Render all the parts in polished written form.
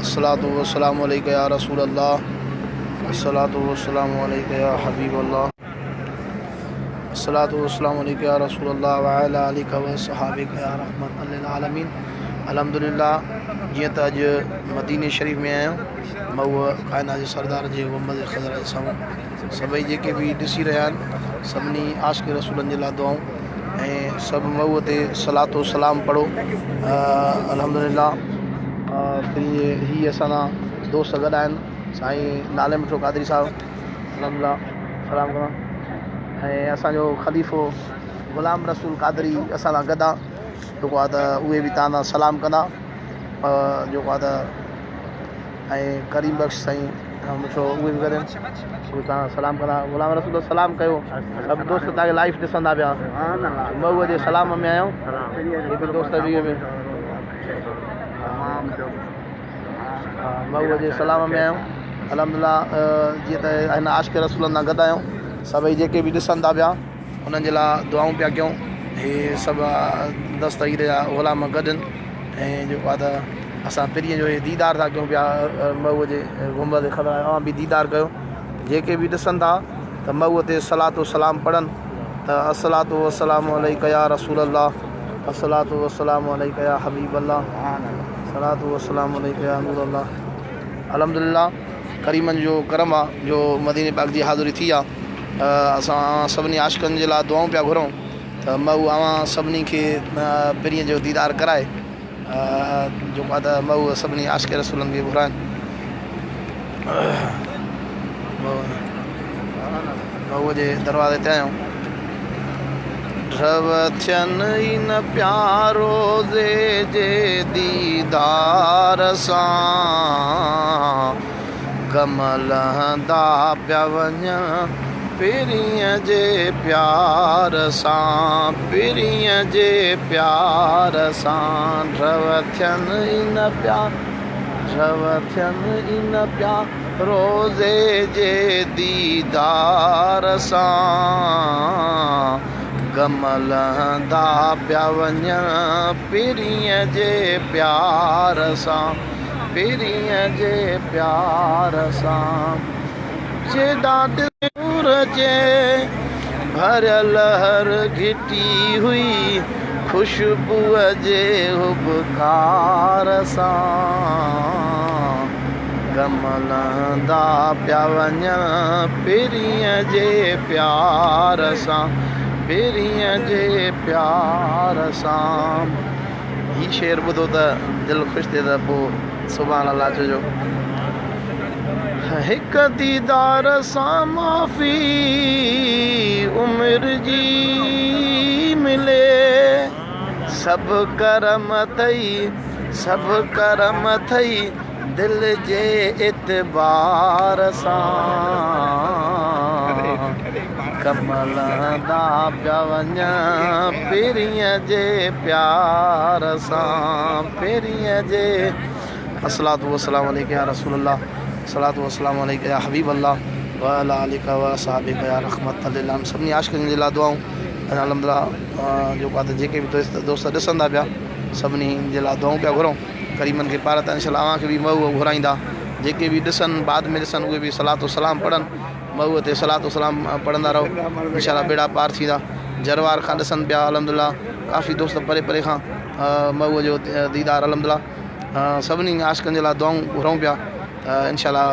अस्सलातु वस्सलामु अलैका या रसूल अल्लाह, अस्सलातु वस्सलामु अलैका या हबीब अल्लाह, अस्सलातु वस्सलामु अलैका या रसूल अल्लाह व अला आलिका व सहाबिका या रहमतल लिल आलमीन। अल्हम्दुलिल्लाह, जीअं त अॼु मदीने शरीफ़ में आहियूं, मऊअ काइनात जे सरदार जे गुंबद ख़ज़रा जे साम्हूं सभई जेके बि ॾिसी रहिया आहिनि, सभिनी आशिक़ रसूलनि जे लाइ दुआऊं ऐं सभु मऊअ ते सलातो सलाम पढ़ो। अल्हम्दुलिल्लाह, ही असांजा दोस्त गॾु आहिनि, साईं नाले मिठो कादरी साहिबु, अल्हम्दुलिल्लाह सलाम करा, ऐं असांजो ख़लीफ़ो ग़ुलाम रसूल कादरी असां सां गॾु आहे, जेको आहे त उहे बि तव्हां सां सलाम कंदा, जेको आहे त ऐं करीम बख़्श साईं मिठो उहे बि गॾु आहिनि, उहे तव्हां सलाम कंदा। ग़ुलाम रसूल सलाम कयो, सभु दोस्त तव्हांखे लाइव ॾिसंदा पिया, मऊअ जे सलाम में आहियूं, हिकु दोस्त बि मऊअ जे सलाम में आहियूं। अल्हम्दुलिल्लाह, जीअं त हिन आशिक़ रसूलनि सां गॾु आहियूं, सभई जेके बि ॾिसनि था पिया उन्हनि जे लाइ दुआऊं पिया कयूं। हे सभु दस्तगीर जा ग़ुलाम गॾु आहिनि ऐं जेको आहे त असां पिरीअ जो दीदार था कयूं पिया मऊअ जे गुंबद ख़ज़रा। अवां बि दीदार कयो, जेके बि ॾिसनि था त मऊअ ते सलातो सलाम पढ़नि त अस्सलातु वस्सलामु अलैका या रसूल अल्लाह, अस्सलातु वस्सलामु अलैका या हबीब अल्लाह, सलातु वस्सलामु अलैका या नूर अल्लाह। अल्हम्दुलिल्लाह, करीमनि जो करम आहे जो मदीने पाक जी हाज़िरी थी आहे। असां सभिनी आशिक़नि जे लाइ दुआऊं पिया घुरूं त मऊ अवां सभिनी खे पिरीअ जो दीदार कराए, जेको आहे त मऊ सभिनी आशिक़ रसूलनि खे घुराइनि। मऊ जे दरवाज़े ते आहियूं, रव थियनि ई न प्यारो जे दीदार सां, गम लहंदा पिया वञनि पिरीअ जे प्यार सां, पिरीअ जे प्यार सां। रव थियनि ई न प्यार, रव थियनि ई न प्यार रोज़े जे दीदार सां, गम लहंदा पिया वञनि पिरीअ जे प्यार सां, पिरीअ जे प्यार सां। जे ॾाढे नूर जे भरियल हर घिटी हुई, ख़ुशबूअ जे हुबकार सां, गम लहंदा पिया वञनि पिरीअ जे प्यार सां, पिरीअ जे प्यार सां। ही शेर ॿुधो त दिलि ख़ुशि थिए त पोइ सुभाणे अलाह चइजो। हिकु दीदार सां माफ़ी उमिरि जी मिले, सभु करम अथई, सभु करम अथई दिलि जे एतबार सां, कम लहंदा पिया वञनि पिरीअ जे प्यार सां, पिरीअ जे। अस्सलातु वस्सलामु अलैका या रसूल अल्लाह, अस्सलातु वस्सलामु अलैका या हबीब अल्लाह व अला आलिका व सहाबिका या रहमतल लिल आलमीन। सभिनी आशिक़नि जे लाइ दुआऊं। अल्हम्दुलिल्लाह, जेको आहे त जेके बि दोस्त ॾिसंदा पिया सभिनी जे लाइ दुआऊं पिया घुरूं, करीमनि खे पार त इंशाअल्लाह अव्हांखे बि मऊअ घुराईंदा। जेके बि ॾिसनि बाद में ॾिसनि उहे बि सलातो सलाम पढ़नि, मऊअ ते सलातो सलाम पढ़ंदा रहो, इंशाअल्लाह बेड़ा पार थींदा। जरवार खां ॾिसनि पिया, अल्हम्दुलिल्लाह काफ़ी दोस्त परे परे खां मऊअ जो दीदार। अल्हम्दुलिल्लाह, सभिनी आशिक़नि जे लाइ दुआऊं घुरूं पिया, इंशाअल्लाह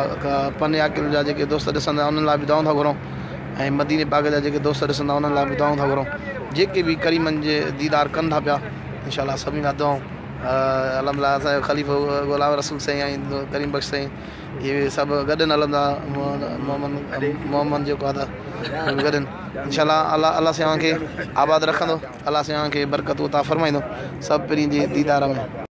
पने आकिल जा जेके दोस्त ॾिसंदा उन्हनि लाइ बि दुआऊं था घुरूं, ऐं मदीने पाक जा जेके दोस्त ॾिसंदा उन्हनि लाइ बि दुआऊं था घुरूं। जेके बि करीमनि जे दीदार कनि था पिया, इंशाअल्लाह सभिनी लाइ दुआऊं। अल्हम्दुलिल्लाह, असांजो ख़लीफ़ो ग़ुलाम रसूल साईं ऐं करीम बख़्श साईं इहे सभु गॾु आहिनि। अल्हम्दुलिल्लाह, मोहम्मद जेको आहे त गॾु आहिनि। इंशाअल्लाह अल्लाह साईं खे आबाद रखंदो, अल्लाह साईं खे बरकत अता फ़रमाईंदो सभु पिरीं जे दीदार में।